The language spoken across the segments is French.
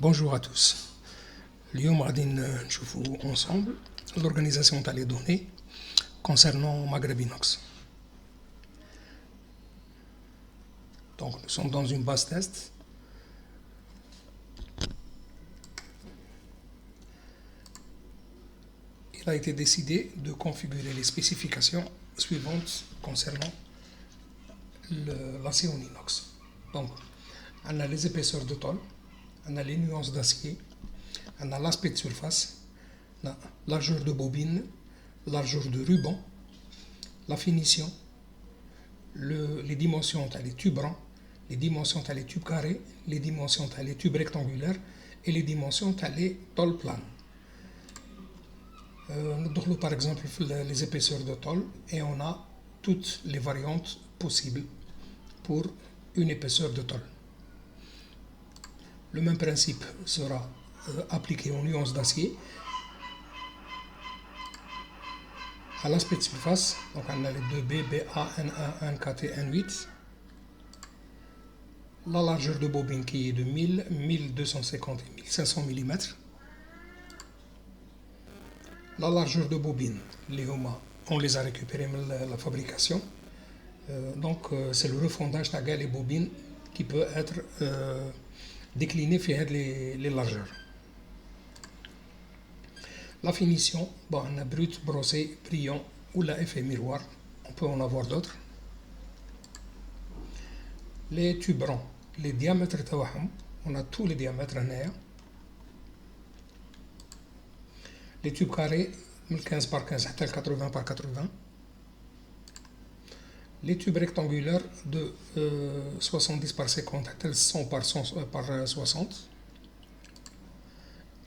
Bonjour à tous. اليوم غادي نشوفوا ensemble l'organisation تاع les données concernant Maghreb-Inox. Donc nous sommes dans une base test. Il a été décidé de configurer les spécifications suivantes concernant l'acier en inox. Donc, on a les épaisseurs de tôle, on a les nuances d'acier, on a l'aspect de surface, la largeur de bobine, largeur de ruban, la finition, les dimensions des tubes ronds, les dimensions des tubes carrés, les dimensions des tubes rectangulaires et les dimensions des tôles planes. Nous avons par exemple les épaisseurs de tôle et on a toutes les variantes possibles pour une épaisseur de tôle. Le même principe sera appliqué aux nuances d'acier. À l'aspect de surface, donc on a les 2B, BA, N1, N4 et N8. La largeur de bobine qui est de 1000, 1250 et 1500 mm. La largeur de bobine, les HOMA, on les a récupérés de la fabrication. Donc c'est le refondage de les bobines qui peut être décliné vers les largeurs. La finition, bon, on a brut, brossé, brillant ou la effet miroir, on peut en avoir d'autres. Les tubes ronds, les diamètres, on a tous les diamètres en air. Les tubes carrés, 15 par 15 à 80 par 80. Les tubes rectangulaires de 70 par 50 à 100 par 60.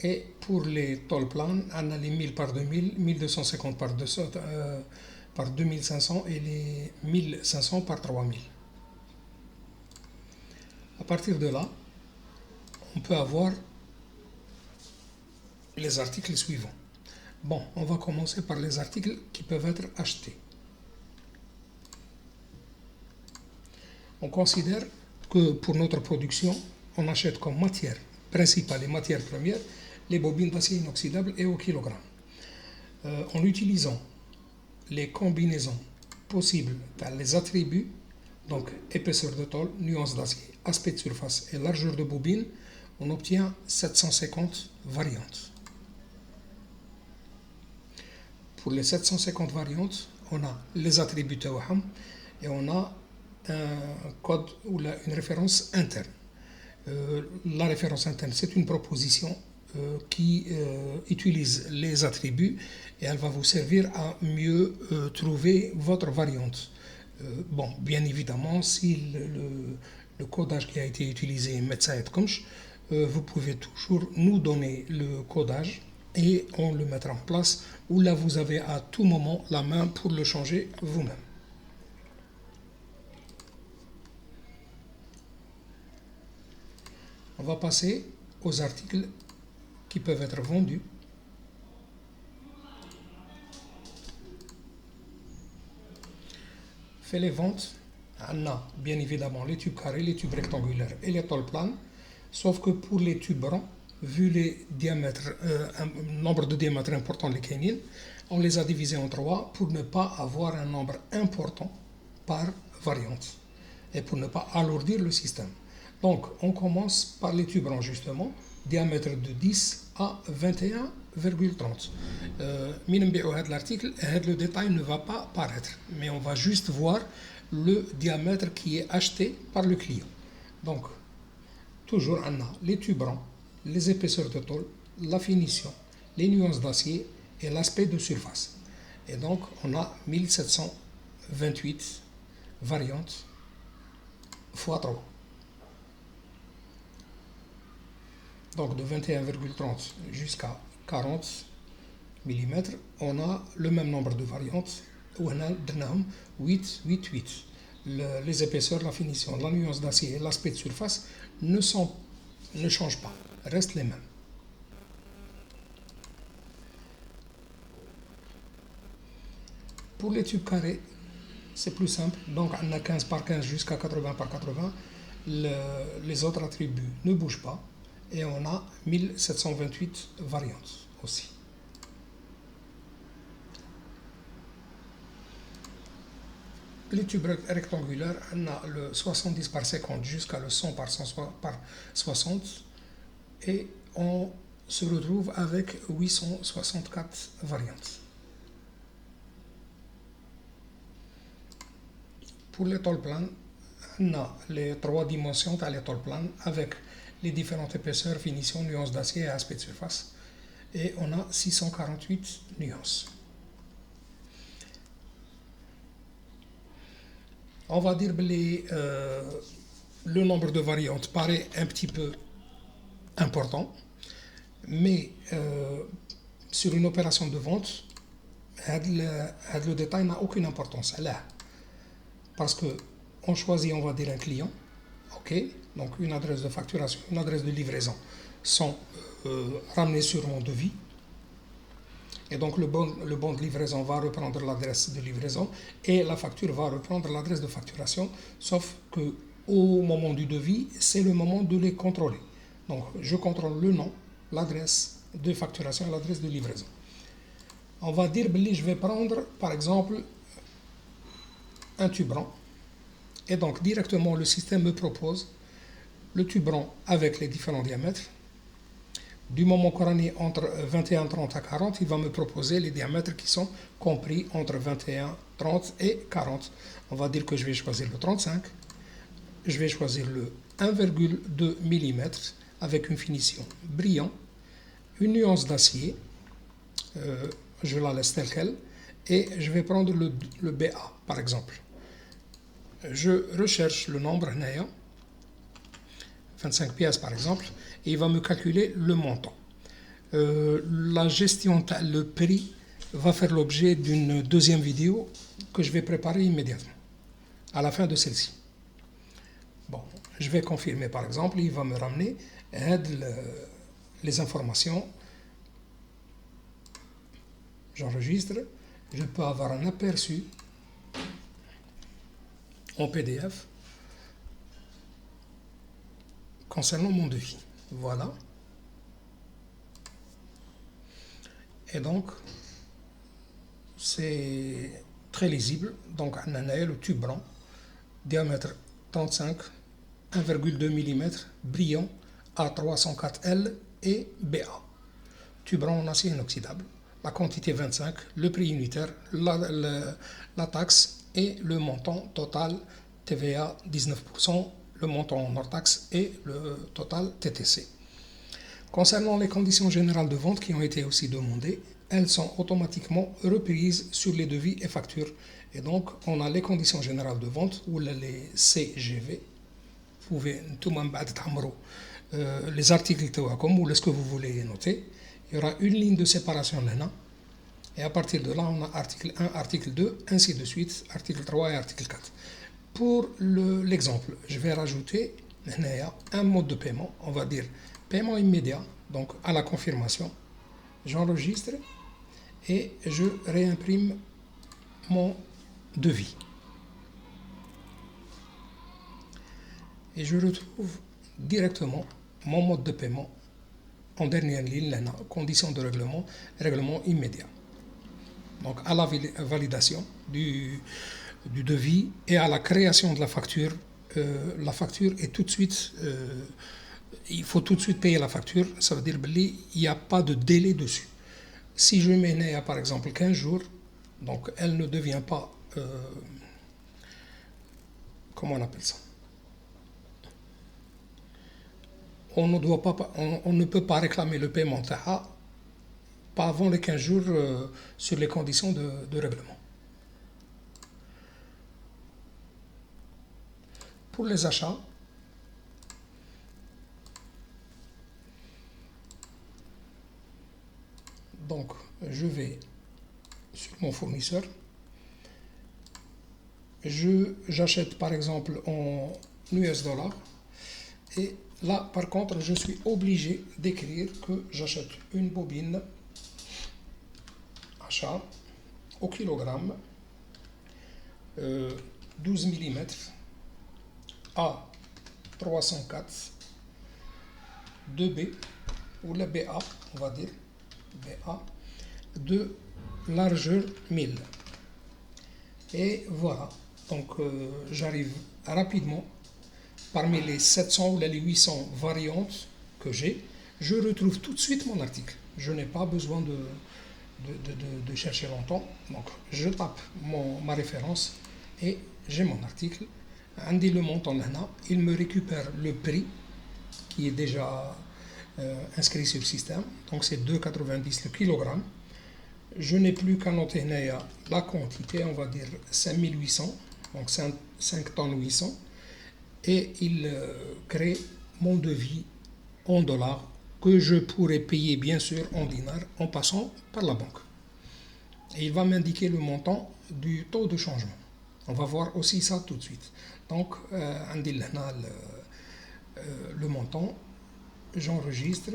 Et pour les tôles planes, on a les 1000 par 2000, 1250 par 2500 et les 1500 par 3000. À partir de là, on peut avoir les articles suivants. Bon, on va commencer par les articles qui peuvent être achetés. On considère que pour notre production, on achète comme matière principale et matière première les bobines d'acier inoxydable et au kilogramme. En utilisant les combinaisons possibles dans les attributs, donc épaisseur de tôle, nuance d'acier, aspect de surface et largeur de bobine, on obtient 750 variantes. Pour les 750 variantes, on a les attributs et on a un code ou une référence interne. La référence interne, c'est une proposition qui utilise les attributs et elle va vous servir à mieux trouver votre variante. Bon, bien évidemment, si le codage qui a été utilisé est médecin vous pouvez toujours nous donner le codage et on le mettra en place, ou là vous avez à tout moment la main pour le changer vous-même. On va passer aux articles qui peuvent être vendus. Fait les ventes, on a bien évidemment les tubes carrés, les tubes rectangulaires et les tôles planes, sauf que pour les tubes ronds, vu les diamètres, nombre de diamètres importants les canines, on les a divisés en 3 pour ne pas avoir un nombre important par variante et pour ne pas alourdir le système. Donc on commence par les tubes ronds justement, diamètre de 10 à 21,30. L'article, le détail ne va pas paraître, mais on va juste voir le diamètre qui est acheté par le client. Donc toujours on a les tubes ronds, les épaisseurs de tôle, la finition, les nuances d'acier et l'aspect de surface. Et donc on a 1728 variantes x 3. Donc de 21,30 jusqu'à 40 mm, on a le même nombre de variantes. On a 8, 8, 8. Les épaisseurs, la finition, la nuance d'acier et l'aspect de surface ne changent pas, restent les mêmes. Pour les tubes carrés, c'est plus simple. Donc on a 15 par 15 jusqu'à 80 par 80. Les autres attributs ne bougent pas. et on a 1728 variantes aussi. Les tubes rectangulaires, on a le 70 par 50 jusqu'à le 100 par 60 et on se retrouve avec 864 variantes. Pour l'étole plane, on a les 3 dimensions de l'étole plane avec les différentes épaisseurs, finitions, nuances d'acier et aspect de surface. Et on a 648 nuances. On va dire que le nombre de variantes paraît un petit peu important, mais sur une opération de vente, le détail n'a aucune importance. Là, parce qu'on choisit, on va dire, un client, ok, donc une adresse de facturation, une adresse de livraison sont ramenées sur mon devis. Et donc le bon de livraison va reprendre l'adresse de livraison et la facture va reprendre l'adresse de facturation, sauf que au moment du devis, c'est le moment de les contrôler. Donc je contrôle le nom, l'adresse de facturation et l'adresse de livraison. On va dire que je vais prendre par exemple un tube rond et donc directement le système me propose le tube rond avec les différents diamètres. Du moment qu'on est entre 21,30 à 40, il va me proposer les diamètres qui sont compris entre 21,30 et 40. On va dire que je vais choisir le 35. Je vais choisir le 1,2 mm avec une finition brillant, une nuance d'acier. Je la laisse telle qu'elle. Et je vais prendre le BA, par exemple. Je recherche le nombre, 25 pièces par exemple, et il va me calculer le montant. La gestion, le prix, va faire l'objet d'une deuxième vidéo que je vais préparer immédiatement, à la fin de celle-ci. Bon, je vais confirmer par exemple, il va me ramener les informations. J'enregistre, je peux avoir un aperçu en PDF concernant mon devis. Voilà. Et donc, c'est très lisible. Donc, on a le tube blanc, diamètre 35, 1,2 mm, brillant, A304L et BA. Tube blanc en acier inoxydable. La quantité 25, le prix unitaire, la taxe et le montant total TVA 19%, le montant hors taxe et le total TTC. Concernant les conditions générales de vente qui ont été aussi demandées, elles sont automatiquement reprises sur les devis et factures. Et donc, on a les conditions générales de vente ou les CGV. Vous pouvez tout le monde les articles ou ce que vous voulez noter. Il y aura une ligne de séparation là. Et à partir de là, on a article 1, article 2, ainsi de suite, article 3 et article 4. Pour l'exemple, je vais rajouter un mode de paiement, on va dire paiement immédiat, donc à la confirmation. J'enregistre et je réimprime mon devis. Et je retrouve directement mon mode de paiement en dernière ligne, conditions de règlement immédiat. Donc à la validation du devis et à la création de la facture est tout de suite, il faut tout de suite payer la facture, ça veut dire qu'il n'y a pas de délai dessus. Si je mets par exemple 15 jours, donc elle ne devient pas, comment on appelle ça, on ne peut pas réclamer le paiement pas avant les 15 jours sur les conditions de règlement. Pour les achats, donc je vais sur mon fournisseur, j'achète par exemple en US dollars et là par contre je suis obligé d'écrire que j'achète une bobine achat au kilogramme 12 mm à 304 2B, ou la BA, on va dire, BA, de largeur 1000. Et voilà, donc j'arrive rapidement, parmi les 700 ou les 800 variantes que j'ai, je retrouve tout de suite mon article. Je n'ai pas besoin de chercher longtemps. Donc je tape ma référence et j'ai mon article. عندي le montant هنا, il me récupère le prix qui est déjà inscrit sur le système. Donc c'est 2,90 le kilogramme. Je n'ai plus qu'à noter la quantité, on va dire 5800, donc 5 tonnes 800. Et il crée mon devis en dollars que je pourrais payer bien sûr en dinars en passant par la banque. Et il va m'indiquer le montant du taux de changement. On va voir aussi ça tout de suite. Donc, le montant, j'enregistre.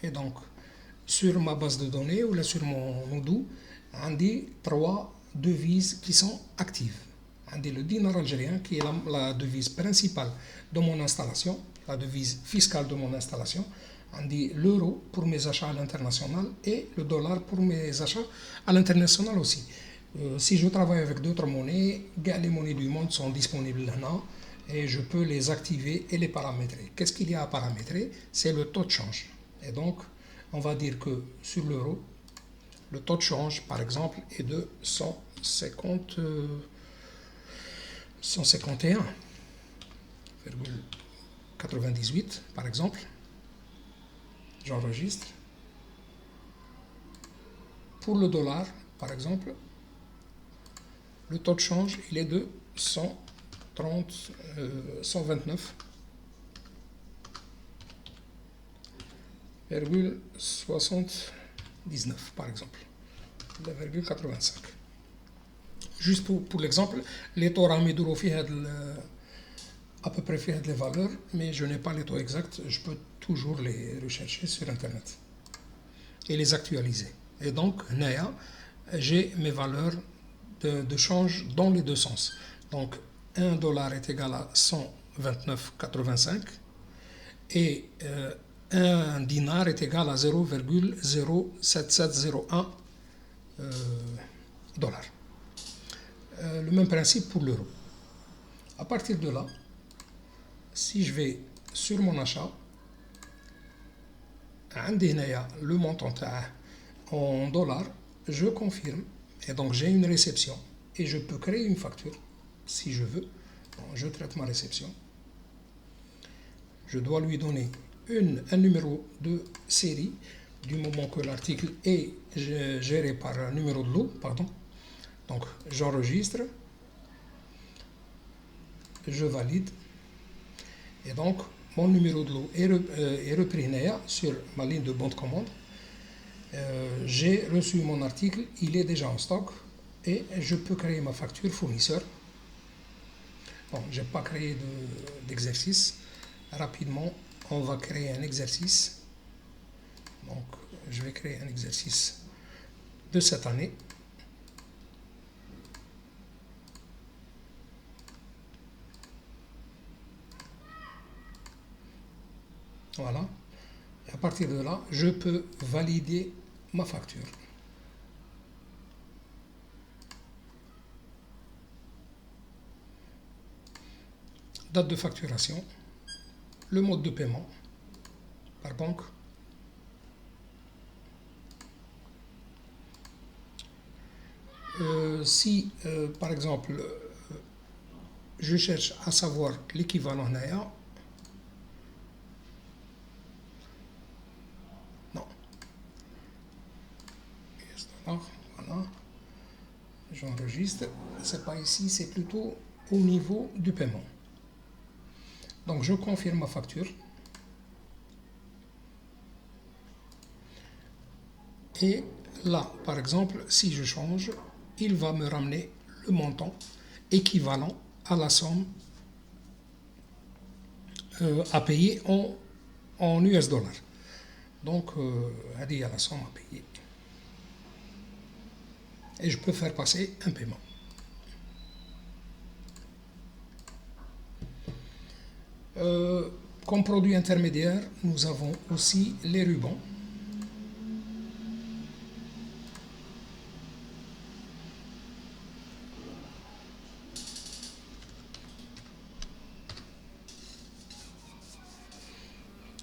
Et donc, sur ma base de données ou là sur mon Odoo, on dit 3 devises qui sont actives. On dit le dinar algérien qui est la devise principale de mon installation, la devise fiscale de mon installation. On dit l'euro pour mes achats à l'international et le dollar pour mes achats à l'international aussi. Si je travaille avec d'autres monnaies, les monnaies du monde sont disponibles là et je peux les activer et les paramétrer. Qu'est-ce qu'il y a à paramétrer? C'est le taux de change. Et donc, on va dire que sur l'euro, le taux de change, par exemple, est de 151,98, par exemple. J'enregistre. Pour le dollar, par exemple, le taux de change, il est de 129,79 par exemple, 2,85. Juste pour l'exemple, les taux Ramidou à peu près fait les valeurs, mais je n'ai pas les taux exacts, je peux toujours les rechercher sur internet et les actualiser. Et donc, j'ai mes valeurs de change dans les deux sens. Donc, 1 dollar est égal à 129,85 et un dinar est égal à 0,07701 dollars. Le même principe pour l'euro. À partir de là, si je vais sur mon achat, le montant en dollars, je confirme et donc j'ai une réception et je peux créer une facture si je veux. Donc, je traite ma réception. Je dois lui donner un numéro de série du moment que l'article est géré par un numéro de lot, pardon. Donc j'enregistre, je valide et donc mon numéro de lot est repris sur ma ligne de bon de commande. J'ai reçu mon article, il est déjà en stock et je peux créer ma facture fournisseur. Bon, je n'ai pas créé d'exercice. Rapidement, on va créer un exercice. Donc, je vais créer un exercice de cette année. Voilà. Et à partir de là, je peux valider ma facture. Date de facturation, le mode de paiement par banque, si par exemple je cherche à savoir l'équivalent NAIA, non, voilà, j'enregistre, c'est pas ici, c'est plutôt au niveau du paiement. Donc je confirme ma facture et là par exemple si je change, il va me ramener le montant équivalent à la somme à payer en US dollars. Donc il y a la somme à payer et je peux faire passer un paiement. Comme produit intermédiaire, nous avons aussi les rubans.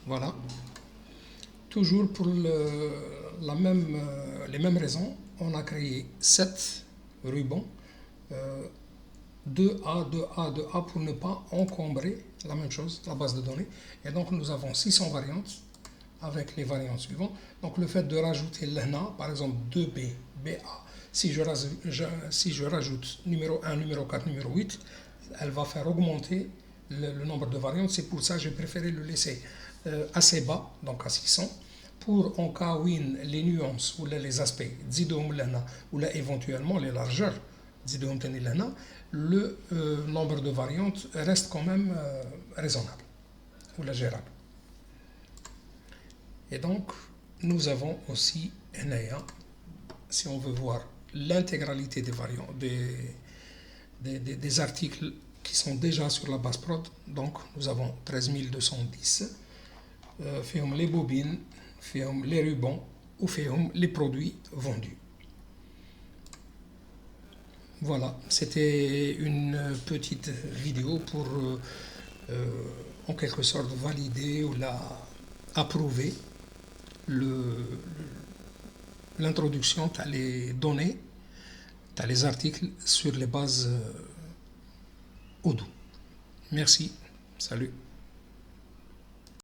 Voilà. Toujours pour les mêmes raisons, on a créé 7 rubans, 2A, 2A, 2A pour ne pas encombrer la même chose, la base de données. Et donc nous avons 600 variantes avec les variantes suivantes. Donc le fait de rajouter l'ANA, par exemple 2B, BA, si je rajoute numéro 1, numéro 4, numéro 8, elle va faire augmenter le nombre de variantes. C'est pour ça que j'ai préféré le laisser assez bas, donc à 600, pour en cas où les nuances ou les aspects, ou là éventuellement les largeurs, le nombre de variantes reste quand même raisonnable ou gérable. Et donc, nous avons aussi NAA, si on veut voir l'intégralité des variantes, des articles qui sont déjà sur la base prod. Donc, nous avons 13210, les bobines, les rubans ou les produits vendus. Voilà, c'était une petite vidéo pour en quelque sorte valider ou approuver l'introduction, tu as les données, tu as les articles sur les bases Odoo. Merci, salut.